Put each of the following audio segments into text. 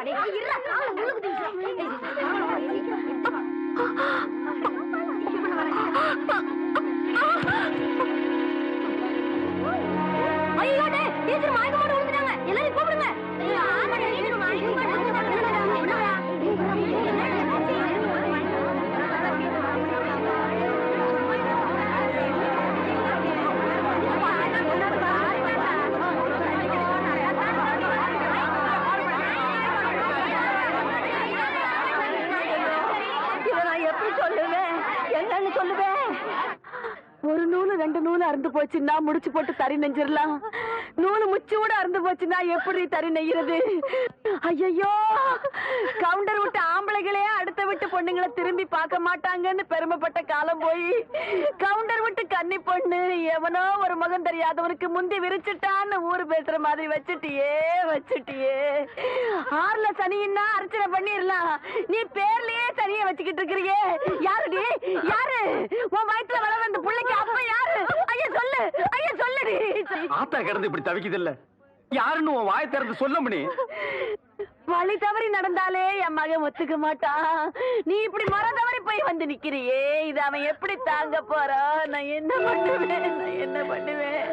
எல்லாரும் கூப்பிடுங்க. என்னன்னு சொல்லுவேன்? ஒரு நூலு 2 நூலு அறுந்து போச்சுன்னா முடிச்சு போட்டு தறி நெஞ்சிடலாம். நூலு முச்சோட அறுந்து போச்சுன்னா எப்படி தறி நெய்யறது? ஐயோ, கவுண்டர் விட்டு ஆம்பளைகளே அடுத்த விட்டு பொண்ணுங்களை திரும்பி பார்க்க மாட்டாங்கன்னு பெருமைப்பட்ட காலம் போய் கவுண்டர் விட்டு கன்னி பொண்ணு எவனோ ஒரு மகன் தெரியாதவனுக்கு முந்தி விரிச்சுட்டான்னு ஊரு பேசுற மாதிரி வச்சுட்டியே. ஆறுல சனின்னா அர்ச்சனை பண்ணிடலாம், நீ பேர்லயே சனியை வச்சுக்கிட்டு இருக்கிறியே. யாருடி? யாரு உன் வயிற்றுல வளர அந்த பிள்ளைக்கு அப்ப யாரு? ஐயா சொல்லு, ஐயா சொல்லுடி. ஆத்தா கிடந்து இப்படி தவிக்குதில்ல, யாருன்னு உன் வாயை திறந்து சொல்ல முடியும்? வழி தவறி நடந்தாலே என் மகன் ஒத்துக்க மாட்டான். நீ இப்படி மர தவறி போய் வந்து நிக்கிறியே, இது அவன் எப்படி தாங்க போறான்? நான் என்ன பண்ணுவேன்?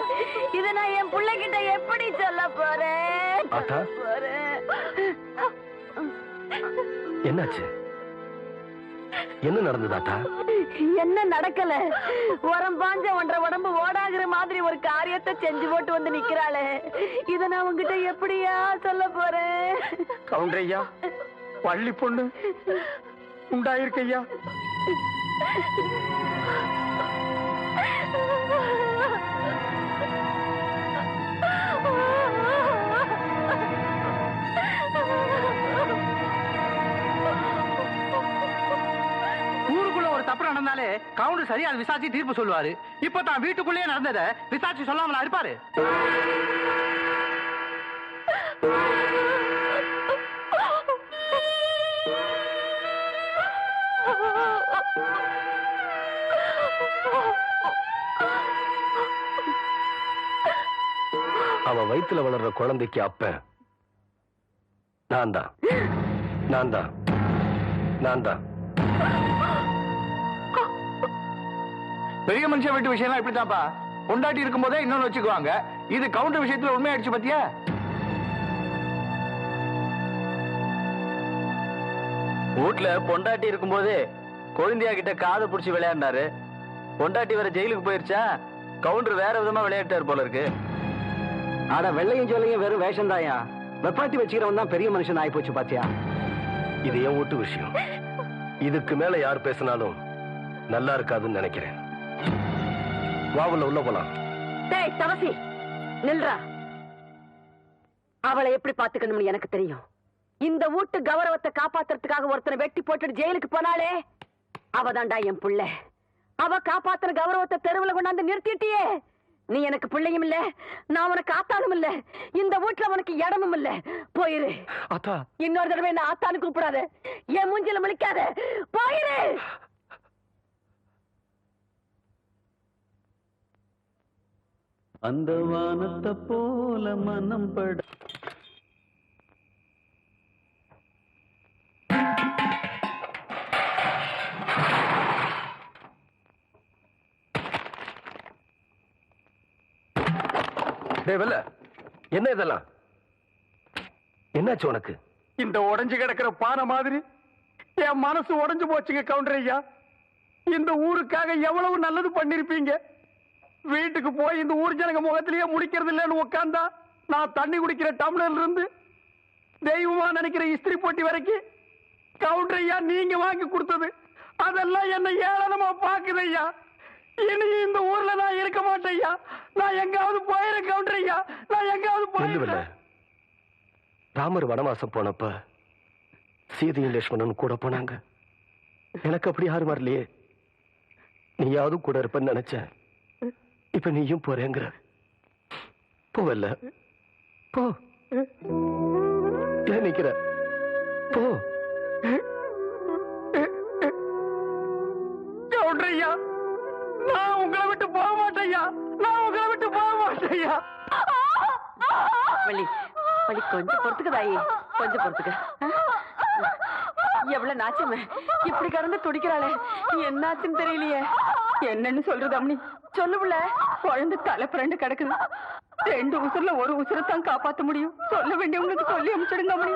இத நான் என் பிள்ளைகிட்ட எப்படி சொல்ல போறேன்? என்னாச்சு? என்ன நடந்ததாட்டா? என்ன நடக்கல? உரம் பாஞ்ச ஒன்றரை உடம்பு ஓடாகிற மாதிரி ஒரு காரியத்தை செஞ்சு போட்டு வந்து நிக்கிறாளே, இத நான் உங்ககிட்ட எப்படியா சொல்ல போறேன்? கவுண்டரையா, பள்ளி பொண்ணு உண்டாயிருக்கையா. தப்பு நடந்தாலே கவுண்டர் சரியா விசாரிச்சு தீர்ப்பு சொல்லுவாரு. இப்ப தான் வீட்டுக்குள்ளே நடந்தத விசாரிச்சு சொல்லாமலா இருப்பாரு? அவன் வயிற்றுல வளர்ற குழந்தைக்கு அப்ப நான் தான் பெரிய மனுஷன் வீட்டு விஷயம் இப்படித்தான்ப்பா. பொண்டாட்டி இருக்கும் போதே இன்னொன்னு வச்சுக்குவாங்க. இது கவுண்டர் விஷயத்துல உண்மையாயிடுச்சு பத்தியா? வீட்டுல பொண்டாட்டி இருக்கும் போதே குழந்தையா கிட்ட காதை புடிச்சு விளையாடினாரு. பொண்டாட்டி வேற ஜெயிலுக்கு போயிருச்சா, கவுண்டர் வேற விதமா விளையாட்டாரு போல இருக்கு. ஆனா வெள்ளையும் ஜோலையும் வெறும் வேஷம் தாயா. வெப்பாட்டி வச்சுக்கிறவன் தான் பெரிய மனுஷன் ஆகி போச்சு பாத்தியா? இது என் வீட்டு விஷயம். இதுக்கு மேல யார் பேசினாலும் நல்லா இருக்காதுன்னு நினைக்கிறேன். வாவுல உள்ள போலாம். டேய் தவசி, நில்றா. அவளை எப்படி பாத்துக்கணும்னு எனக்கு தெரியும். இந்த வீட்டு கௌரவத்தை காப்பாத்துறதுக்காக ஒருத்தனை வெட்டி போட்டுட்டு ஜெயிலுக்கு போனாலே அவதான்டா என் புள்ள. அவ காப்பாத்துற கௌரவத்தை தெருவுல கொண்டாந்து நிறுத்திட்டியே. நீ எனக்கு பிள்ளையும் இல்ல, நான் உனக்கு ஆத்தானும் இல்ல, இந்த வீட்டுல உனக்கு இடமும் இல்ல. போயிரு. இன்னொரு தடவை என்ன ஆத்தானு கூப்பிடாத, என் மூஞ்சில முழிக்காத. போயிரு. அந்த வானத்தை போல மனம் பட என்ன இதெல்லாம்? என்னாச்சு உனக்கு? இந்த உடைஞ்சு கிடக்கிற பானை மாதிரி என் மனசு உடைஞ்சு போச்சுங்க கவுண்டர் ஐயா. இந்த ஊருக்காக எவ்வளவு நல்லது பண்ணிருப்பீங்க. வீட்டுக்கு போய் இந்த ஊர் ஜனங்க முகத்திலேயே முடிக்கிறது இல்லைன்னு உட்கார்ந்தா, நான் தண்ணி குடிக்கிற டம்ளர்ல இருந்து தெய்வமா நினைக்கிற இஸ்திரி போட்டி வரைக்கும் கவுண்டர் ஐயா நீங்க வாங்கி கொடுத்தது அதெல்லாம் என்ன ஏளனமா பாக்குது ஐயா. இனி இந்த ஊர்ல நான் இருக்க மாட்டேன் ஐயா. நான் எங்காவது போயிரு கவுண்டர் ஐயா, நான் எங்காவது போயிரு. ராமர் வனவாசம் போனப்ப சீதையும் லட்சுமணன் கூட போனாங்க. எனக்கு அப்படி யாரும் வரலையே. நீயாவது கூட இருப்பன்னு நினைச்சேன். இப்ப நீயும் போறேங்கிற. போவல்ல, போ. ஏன் நிக்கிற? போ. கவுண்டரையா, நான் உங்களை விட்டு போக மாட்டேயா. நான் உங்களை விட்டு போக மாட்டேயா. வலி வலி கொஞ்சம் பொறுத்துக்குதாயி. கொஞ்சம் பொறுத்துக்க. எவ்வளவு நாச்சமே இப்படி கடந்து துடிக்கிறாளே, என்னாச்சுன்னு தெரியலையே. என்னன்னு சொல்றது அம்மனி? சொல்லுவுல. குழந்தை தலை புரண்டு கிடக்குது. 2 உசுர்ல 1 உசுரத்தான் காப்பாத்த முடியும். சொல்ல வேண்டியவங்களுக்கு சொல்லி அனுப்பிச்சிடுங்க அம்மனி.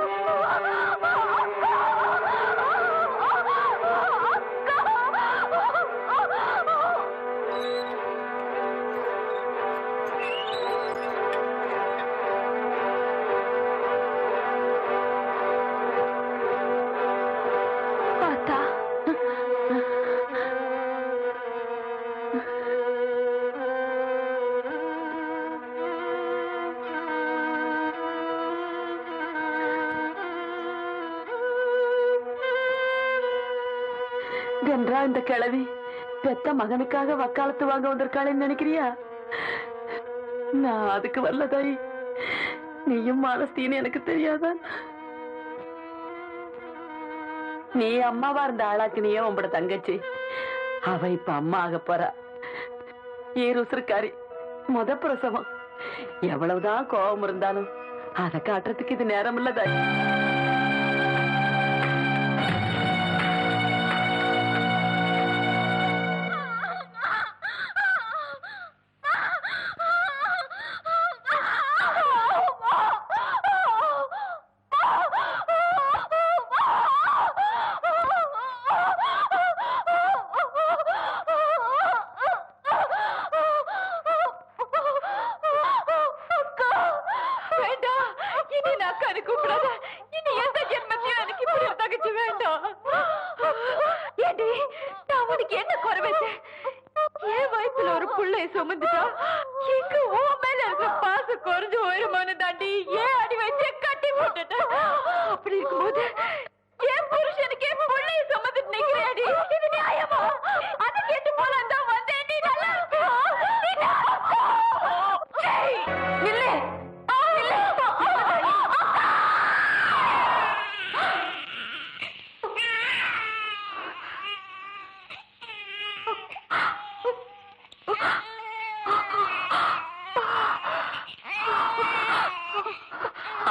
கன்றா இந்த கிழவி பெத்த மகனுக்காக வக்காலத்து வாங்க வந்திருக்காளேன்னு நினைக்கிறியா? நான் அதுக்கு வரலதாய். நீயும் மாலஸ்தீன்னு எனக்கு தெரியாதா? நீ அம்மாவா இருந்த ஆளாக்கு நீயே உங்களோட தங்கச்சி. அவ இப்ப அம்மா ஆக போறா. ஈருசுருக்காரி, முத பிரசவம். எவ்வளவுதான் கோபம் இருந்தாலும் அதை காட்டுறதுக்கு இது நேரம் இல்லதாய்.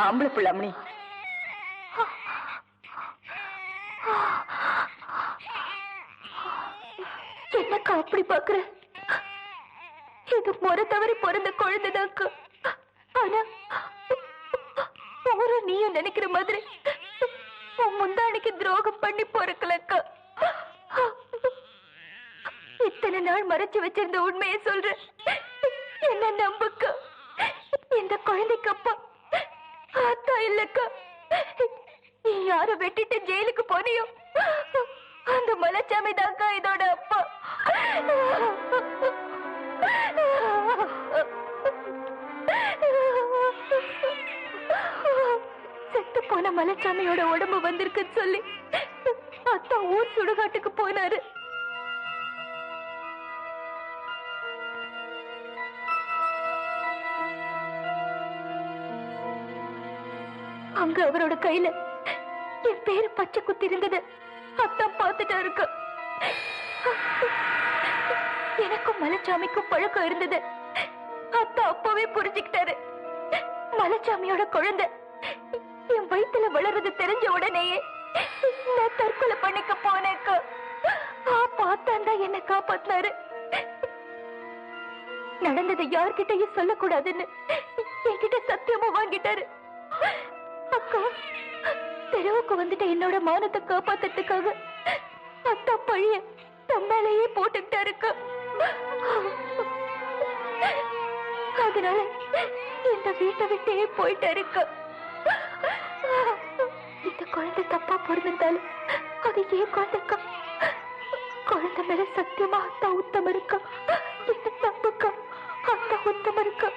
ஆம்பளை பிள்ளாமணி, என்னக்கா அப்படி பாக்குற? இது முறை தவறி பிறந்த குழந்தைதாக்கா. ஆனா ஒரு நீயும் நினைக்கிற மாதிரி உன் முந்தானிக்கு துரோகம் பண்ணி பிறக்கலக்கா. இத்தனை நாள் மறைச்சு வச்சிருந்த உண்மையை சொல்ற, என்ன நம்புக்கா. இந்த குழந்தைக்கு அப்பா ஆத்தா இல்லக்கா. நீ யார வெட்டிட்டு ஜெயிலுக்கு போனியோ அந்த மலைச்சாமி தாக்கா இதோட அப்பா. செத்து போன மலைச்சாமியோட உடம்பு வந்திருக்குன்னு சொல்லி அத்தா ஊர் சுடுகாட்டுக்கு போனாரு. அங்க அவரோட கையில என் பேரு பச்சை குத்தி இருந்தது அத்தா பார்த்துட்டா இருக்கு. எனக்கும் மலைச்சாமிக்கும் பழக்கம் இருந்தது. அத்தா அப்பவே புரிஞ்சுக்கிட்டாரு. மலைச்சாமியோட குழந்தை என் வயித்துல வளர்றது தெரிஞ்ச உடனேயே நான் தற்கொலை பண்ணிக்க போனேக்கா. பார்த்தாண்டா என்ன காப்பாத்தினாரு. நடந்ததை யார்கிட்டயும் சொல்லக்கூடாதுன்னு என்கிட்ட சத்தியமும் வாங்கிட்டாரு. அக்கா, தெருவுக்கு வந்துட்டு என்னோட மானத்தை காப்பாத்துறதுக்காக அத்தா பழிய தம்மாலேயே போட்டுக்கிட்டாருக்கா. அதனால இந்த வீட்டை விட்டே போயிட்டாருக்கா. இந்த குழந்தை தப்பா பிறந்திருந்தாலும் அது ஏன் குழந்தைக்கா. குழந்தை மேல சத்தியமா அத்தா உத்தம இருக்கா. என்ன நம்புக்கா, அத்தா உத்தம இருக்கா.